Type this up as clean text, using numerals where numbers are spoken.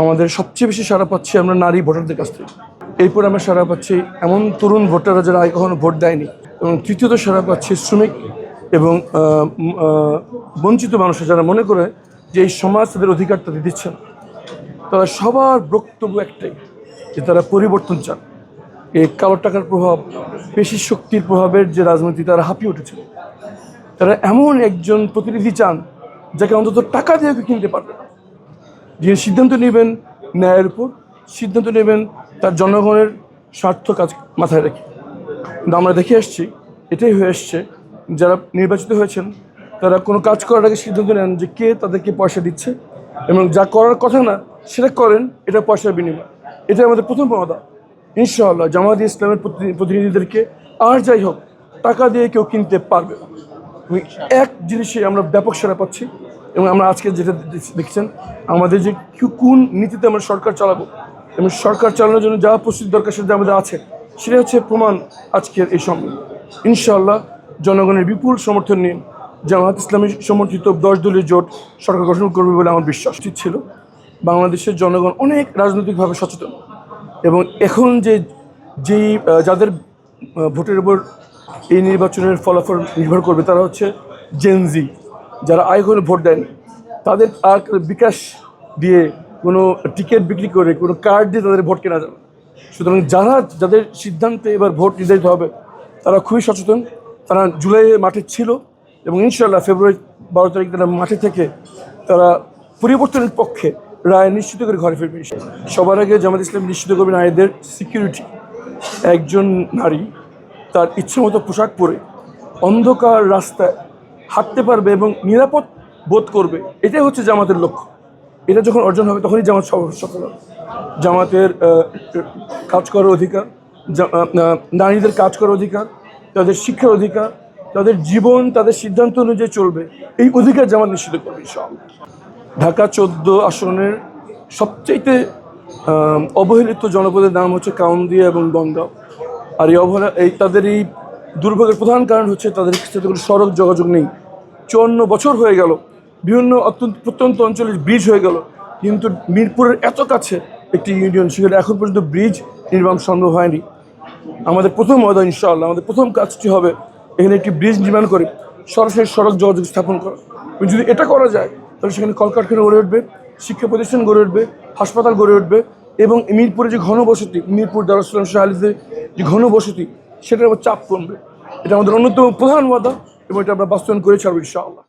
আমাদের সবচেয়ে বেশি সাড়া পাচ্ছি আমরা নারী ভোটারদের কাছ থেকে। এরপর আমরা সাড়া পাচ্ছি এমন তরুণ ভোটাররা যারা আগে কখনো ভোট দেয়নি, এবং তৃতীয়ত সাড়া পাচ্ছি শ্রমিক এবং বঞ্চিত মানুষের যারা মনে করে যে এই সমাজ তাদের অধিকারটা দিচ্ছে না। তারা সবার বক্তব্য একটাই, যে তারা পরিবর্তন চান। এই কালো টাকার প্রভাব, পেশি শক্তির প্রভাবের যে রাজনীতি, তারা হাঁপিয়ে উঠেছে। তারা এমন একজন প্রতিনিধি চান যাকে অন্তত টাকা দিয়ে কিনতে পারবে না, যিনি সিদ্ধান্ত নেবেন ন্যায়ের উপর, সিদ্ধান্ত নেবেন তার জনগণের স্বার্থ কাজ মাথায় রেখে। কিন্তু আমরা দেখে আসছি, এটাই হয়ে আসছে, যারা নির্বাচিত হয়েছেন তারা কোনো কাজ করার আগে সিদ্ধান্ত নেন যে কে তাদেরকে পয়সা দিচ্ছে, এবং যা করার কথা না সেটা করেন, এটা পয়সার বিনিময়। এটা আমাদের প্রথম বাধা। ইনশাআল্লাহ জামায়াত ইসলামের প্রতিনিধিদেরকে আর যাই হোক টাকা দিয়ে কেউ কিনতে পারবে না। এক জিনিসে আমরা ব্যাপক সাড়া পাচ্ছি, এবং আমরা আজকে যেটা দেখছেন আমাদের যে কোন নীতিতে আমরা সরকার চালাবো এবং সরকার চালানোর জন্য যা প্রস্তুতি দরকার সেটা আমাদের আছে, সেটা হচ্ছে প্রমাণ আজকের এই সম্মেলন। ইনশাআল্লাহ জনগণের বিপুল সমর্থন নিয়ে জামায়াত ইসলামী সমর্থিত 10 দলীয় জোট সরকার গঠন করবে বলে আমার বিশ্বাস ছিল। বাংলাদেশের জনগণ অনেক রাজনৈতিকভাবে সচেতন, এবং এখন যেই যাদের ভোটের উপর এই নির্বাচনের ফলাফল নির্ভর করবে তারা হচ্ছে জেনজি, যারা আগে কোনো ভোট দেয়নি। তাদের আর বিকাশ দিয়ে কোনো টিকিট বিক্রি করে কোনো কার্ড দিয়ে তাদের ভোট কেনা যাবে। সুতরাং যাদের সিদ্ধান্তে এবার ভোট নির্ধারিত হবে তারা খুবই সচেতন। তারা জুলাইয়ে মাঠে ছিল, এবং ইনশাআল্লাহ ফেব্রুয়ারি 12 তারিখ তারা মাঠে থেকে তারা পরিবর্তনের পক্ষে রায় নিশ্চিত করে ঘরে ফিরবে। সবার আগে জামাত ইসলাম নিশ্চিত করবে নারীদের সিকিউরিটি। একজন নারী তার ইচ্ছামতো পোশাক পরে অন্ধকার রাস্তায় হাঁটতে পারবে এবং নিরাপদ বোধ করবে, এটাই হচ্ছে জামাতের লক্ষ্য। এটা যখন অর্জন হবে তখনই জামাত সফল হবে। জামাতের কাজ করার অধিকার, নারীদের কাজ করার অধিকার, তাদের শিক্ষার অধিকার, তাদের জীবন তাদের সিদ্ধান্ত অনুযায়ী চলবে, এই অধিকার জামাত নিশ্চিত করবে ইনশাআল্লাহ। ঢাকা 14 আসনের সবচাইতে অবহেলিত জনপদের নাম হচ্ছে কাউন্দিয়া এবং গঙ্গাও। আর তাদের এই দুর্ভোগের প্রধান কারণ হচ্ছে তাদের সাথে কোনো সড়ক যোগাযোগ নেই। 54 বছর হয়ে গেল, বিভিন্ন প্রত্যন্ত অঞ্চলে ব্রিজ হয়ে গেল, কিন্তু মিরপুরের এত কাছে একটি ইউনিয়ন, সেখানে এখন পর্যন্ত ব্রিজ নির্মাণ সম্ভব হয়নি। আমাদের প্রথম ওয়াদা ইনশাআল্লাহ, আমাদের প্রথম কাজটি হবে এখানে একটি ব্রিজ নির্মাণ করে সরাসরি সড়ক যোগাযোগ স্থাপন করা। যদি এটা করা যায় তাহলে সেখানে কলকারখানা গড়ে উঠবে, শিক্ষা প্রতিষ্ঠান গড়ে উঠবে, হাসপাতাল গড়ে উঠবে, এবং মিরপুরে যে ঘনবসতি, মিরপুর দারুস সালাম শাহ আলীদের যে ঘনবসতি, সেটার উপর চাপ কমবে। এটা আমাদের অন্যতম প্রধান ওয়াদা, এবং এটা আমরা বাস্তবায়ন করে ছাড়ব ইনশাআল্লাহ।